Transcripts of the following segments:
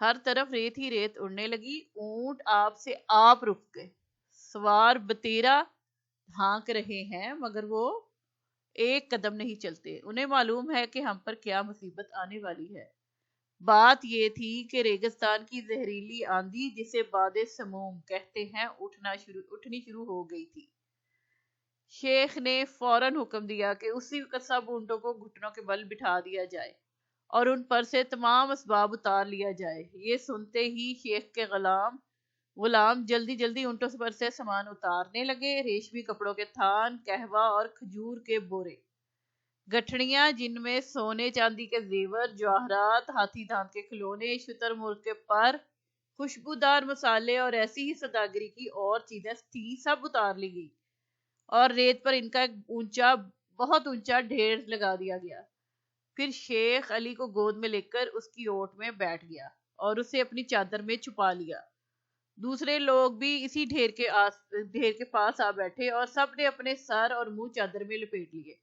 ہر طرف ریت ہی ریت اڑنے لگی، اونٹ آپ سے آپ رک گئے، سوار بتیرا ہانک رہے ہیں مگر وہ ایک قدم نہیں چلتے، انہیں معلوم ہے کہ ہم پر کیا مصیبت آنے والی ہے۔ بات یہ تھی کہ ریگستان کی زہریلی آندھی جسے باد سموم کہتے ہیں اٹھنی شروع ہو گئی تھی۔ شیخ نے فوراً حکم دیا کہ اسی وقت سب اونٹوں کو گھٹنوں کے بل بٹھا دیا جائے اور ان پر سے تمام اسباب اتار لیا جائے۔ یہ سنتے ہی شیخ کے غلام جلدی جلدی اونٹوں پر سے سامان اتارنے لگے، ریشمی کپڑوں کے تھان، قہوہ اور کھجور کے بورے، گٹھڑیاں جن میں سونے چاندی کے زیور، جواہرات، ہاتھی دانت کے کھلونے، شتر مرغ کے پر، خوشبودار مسالے اور ایسی ہی سوداگری کی اور چیزیں تھیں، سب اتار لی گئی اور ریت پر ان کا ایک بہت اونچا ڈھیر لگا دیا گیا۔ پھر شیخ علی کو گود میں لے کر اس کی اوٹ میں بیٹھ گیا اور اسے اپنی چادر میں چھپا لیا۔ دوسرے لوگ بھی اسی ڈھیر کے پاس آ بیٹھے اور سب نے اپنے سر اور منہ چادر میں لپیٹ لیے۔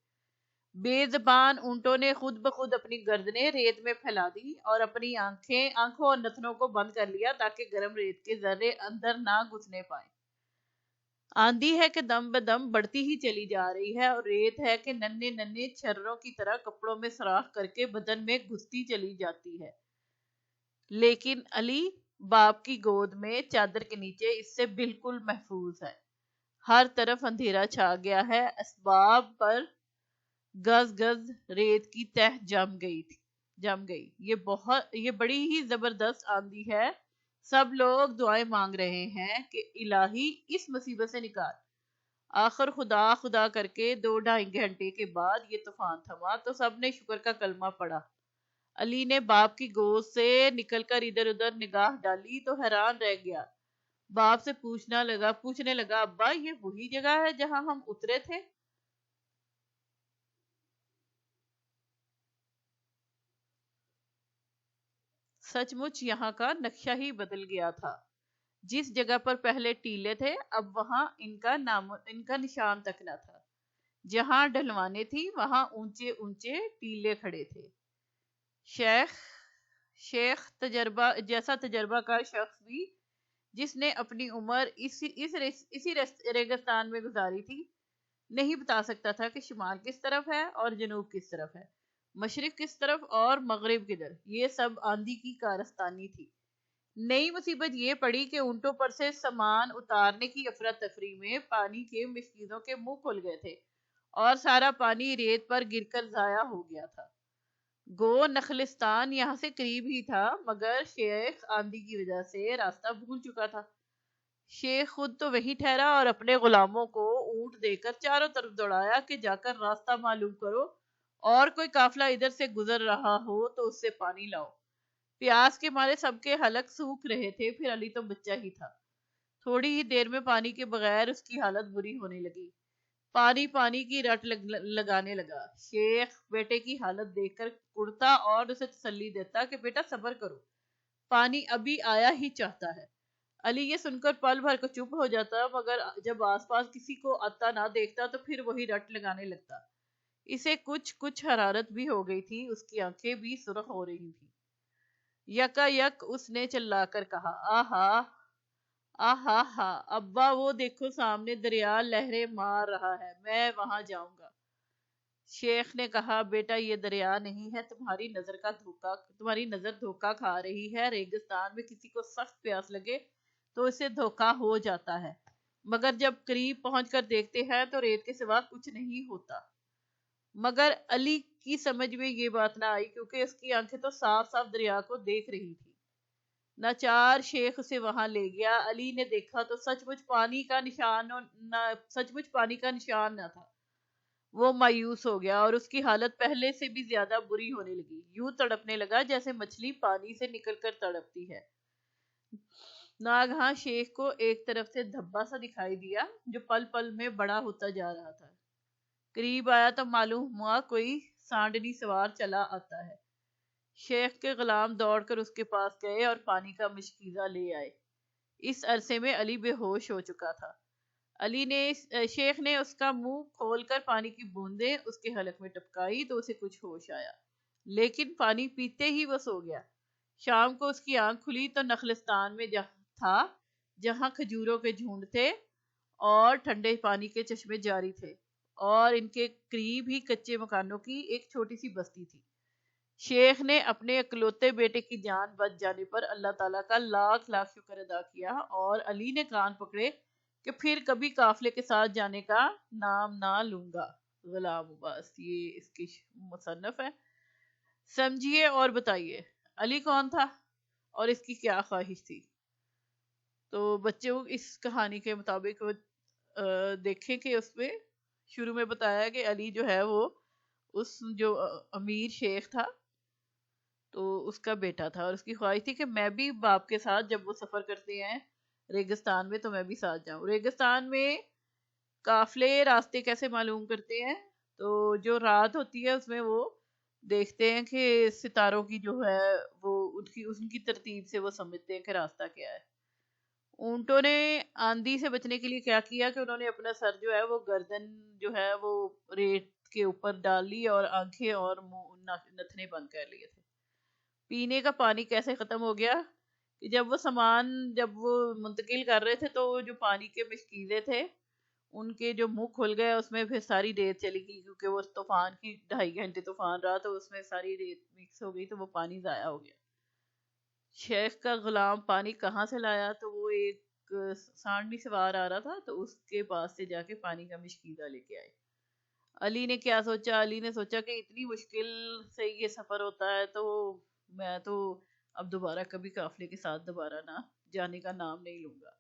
بے زبان اونٹوں نے خود بخود اپنی گردنیں ریت میں پھیلا دی اور اپنی آنکھوں اور نتنوں کو بند کر لیا تاکہ گرم ریت کے ذرے اندر نہ گھسنے پائیں۔ آندھی ہے کہ دم بدم بڑھتی ہی چلی جا رہی ہے اور ریت ہے کہ ننھے ننھے چھروں کی طرح کپڑوں میں سوراخ کر کے بدن میں گھستی چلی جاتی ہے۔ لیکن علی باپ کی گود میں چادر کے نیچے اس سے بالکل محفوظ ہے۔ ہر طرف اندھیرا چھا گیا ہے، اسباب پر گز گز ریت کی تہ جم گئی۔ یہ بڑی ہی زبردست آندھی ہے، سب لوگ دعائیں مانگ رہے ہیں کہ الہی اس مصیبت سے نکال۔ آخر خدا خدا کر کے 2-2.5 گھنٹے کے بعد یہ طوفان تھما تو سب نے شکر کا کلمہ پڑھا۔ علی نے باپ کی گود سے نکل کر ادھر ادھر نگاہ ڈالی تو حیران رہ گیا۔ باپ سے پوچھنے لگا، ابا یہ وہی جگہ ہے جہاں ہم اترے تھے؟ سچ مچ یہاں کا نقشہ ہی بدل گیا تھا۔ جس جگہ پر پہلے ٹیلے تھے اب وہاں ان کا نشان تک نہ تھا۔ جہاں ڈھلوانے تھی وہاں اونچے اونچے ٹیلے کھڑے تھے۔ شیخ تجربہ کار شخص بھی جس نے اپنی عمر اسی ریگستان میں گزاری تھی نہیں بتا سکتا تھا کہ شمال کس طرف ہے اور جنوب کس طرف ہے، مشرق کس طرف اور مغرب کدھر۔ یہ سب آندھی کی کارستانی تھی۔ نئی مصیبت یہ پڑی کہ اونٹوں پر سے سامان اتارنے کی افراتفری میں پانی کے مشکیزوں کے منہ کھل گئے تھے اور سارا پانی ریت پر گر کر ضائع ہو گیا تھا۔ گو نخلستان یہاں سے قریب ہی تھا مگر شیخ آندھی کی وجہ سے راستہ بھول چکا تھا۔ شیخ خود تو وہی ٹھہرا اور اپنے غلاموں کو اونٹ دے کر چاروں طرف دوڑایا کہ جا کر راستہ معلوم کرو اور کوئی قافلہ ادھر سے گزر رہا ہو تو اس سے پانی لاؤ۔ پیاس کے مارے سب کے حلق سوکھ رہے تھے، پھر علی تو بچہ ہی تھا۔ تھوڑی ہی دیر میں پانی کے بغیر اس کی حالت بری ہونے لگی۔ پانی کی رٹ لگانے لگا۔ شیخ بیٹے کی حالت دیکھ کر کڑتا اور اسے تسلی دیتا کہ بیٹا صبر کرو، پانی ابھی آیا ہی چاہتا ہے۔ علی یہ سن کر پل بھر کو چپ ہو جاتا مگر جب آس پاس کسی کو آتا نہ دیکھتا تو پھر وہی رٹ لگانے لگتا۔ اسے کچھ حرارت بھی ہو گئی تھی، اس کی آنکھیں بھی سرخ ہو رہی تھی۔ یکا یک اس نے چلا کر کہا، آہا آہا ہا ابا وہ دیکھو سامنے دریا لہریں مار رہا ہے، میں وہاں جاؤں گا۔ شیخ نے کہا، بیٹا یہ دریا نہیں ہے، تمہاری نظر دھوکا کھا رہی ہے۔ ریگستان میں کسی کو سخت پیاس لگے تو اسے دھوکا ہو جاتا ہے مگر جب قریب پہنچ کر دیکھتے ہیں تو ریت کے سوا کچھ نہیں ہوتا۔ مگر علی کی سمجھ میں یہ بات نہ آئی کیونکہ اس کی آنکھیں تو صاف صاف دریا کو دیکھ رہی تھی۔ ناچار شیخ اسے وہاں لے گیا۔ علی نے دیکھا تو سچ مچ پانی کا نشان نہ تھا۔ وہ مایوس ہو گیا اور اس کی حالت پہلے سے بھی زیادہ بری ہونے لگی، یوں تڑپنے لگا جیسے مچھلی پانی سے نکل کر تڑپتی ہے۔ ناگہاں شیخ کو ایک طرف سے دھبا سا دکھائی دیا جو پل پل میں بڑا ہوتا جا رہا تھا۔ قریب آیا تو معلوم ہوا کوئی سانڈنی سوار چلا آتا ہے۔ شیخ کے غلام دوڑ کر اس کے پاس گئے اور پانی کا مشکیزہ لے آئے۔ اس عرصے میں علی بے ہوش ہو چکا تھا۔ شیخ نے اس کا منہ کھول کر پانی کی بوندیں اس کے حلق میں ٹپکائی تو اسے کچھ ہوش آیا، لیکن پانی پیتے ہی وہ سو گیا۔ شام کو اس کی آنکھ کھلی تو نخلستان میں تھا جہاں کھجوروں کے جھونڈ تھے اور ٹھنڈے پانی کے چشمے جاری تھے، اور ان کے قریب ہی کچے مکانوں کی ایک چھوٹی سی بستی تھی۔ شیخ نے اپنے اکلوتے بیٹے کی جان بچ جانے پر اللہ تعالیٰ کا لاکھ لاکھ شکر ادا کیا، اور علی نے کان پکڑے کہ پھر کبھی قافلے کے ساتھ جانے کا نام نہ لوں گا۔ غلام عباس، یہ اس کی مصنف ہے۔ سمجھیے اور بتائیے علی کون تھا اور اس کی کیا خواہش تھی؟ تو بچوں اس کہانی کے مطابق دیکھیں کہ اس میں شروع میں بتایا کہ علی جو ہے وہ اس جو امیر شیخ تھا تو اس کا بیٹا تھا، اور اس کی خواہش تھی کہ میں بھی باپ کے ساتھ جب وہ سفر کرتے ہیں ریگستان میں تو میں بھی ساتھ جاؤں۔ ریگستان میں قافلے راستے کیسے معلوم کرتے ہیں؟ تو جو رات ہوتی ہے اس میں وہ دیکھتے ہیں کہ ستاروں کی جو ہے وہ ان کی ترتیب سے وہ سمجھتے ہیں کہ راستہ کیا ہے۔ اونٹوں نے آندھی سے بچنے کے لیے کیا کیا کہ انہوں نے اپنا سر جو ہے وہ گردن جو ہے وہ ریت کے اوپر ڈال لی اور آنکھیں اور منہ نتھنے بند کر لیے تھے۔ پینے کا پانی کیسے ختم ہو گیا کہ جب وہ منتقل کر رہے تھے تو جو پانی کے مشکیزے تھے ان کے جو منہ کھل گئے، اس میں پھر ساری ریت چلی گئی کیونکہ وہ طوفان کی 2.5 گھنٹے طوفان رہا تو اس میں ساری ریت مکس ہو گئی تو وہ پانی ضائع ہو گیا۔ شیخ کا غلام پانی کہاں سے لایا؟ تو وہ ایک سانڈی سوار آ رہا تھا تو اس کے پاس سے جا کے پانی کا مشکیزہ لے کے آئے۔ علی نے کیا سوچا؟ علی نے سوچا کہ اتنی مشکل سے یہ سفر ہوتا ہے تو میں تو اب دوبارہ کبھی قافلے کے ساتھ دوبارہ نہ جانے کا نام نہیں لوں گا۔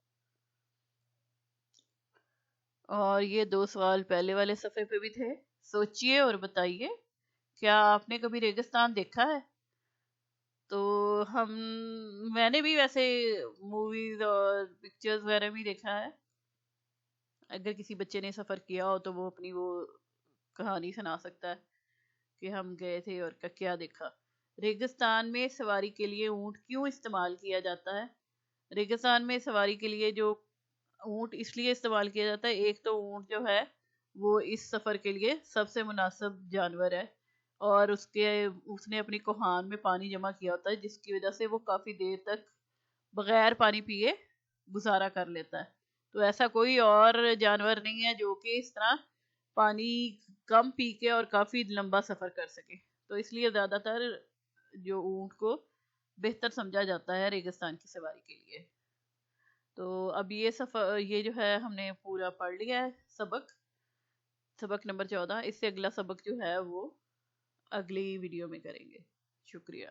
اور یہ 2 سوال پہلے والے صفحے پہ بھی تھے، سوچئے اور بتائیے کیا آپ نے کبھی ریگستان دیکھا ہے؟ تو میں نے بھی ویسے موویز اور پکچرز وغیرہ بھی دیکھا ہے۔ اگر کسی بچے نے سفر کیا ہو تو وہ اپنی وہ کہانی سنا سکتا ہے کہ ہم گئے تھے اور کیا دیکھا۔ ریگستان میں سواری کے لیے اونٹ کیوں استعمال کیا جاتا ہے؟ ریگستان میں سواری کے لیے جو اونٹ اس لیے استعمال کیا جاتا ہے، ایک تو اونٹ جو ہے وہ اس سفر کے لیے سب سے مناسب جانور ہے، اور اس نے اپنی کوہان میں پانی جمع کیا ہوتا ہے جس کی وجہ سے وہ کافی دیر تک بغیر پانی پیے گزارا کر لیتا ہے۔ تو ایسا کوئی اور جانور نہیں ہے جو کہ اس طرح پانی کم پی کے اور کافی لمبا سفر کر سکے، تو اس لیے زیادہ تر جو اونٹ کو بہتر سمجھا جاتا ہے ریگستان کی سواری کے لیے۔ تو اب یہ جو ہے ہم نے پورا پڑھ لیا ہے سبق نمبر 14۔ اس سے اگلا سبق جو ہے وہ اگلی ویڈیو میں کریں گے۔ شکریہ۔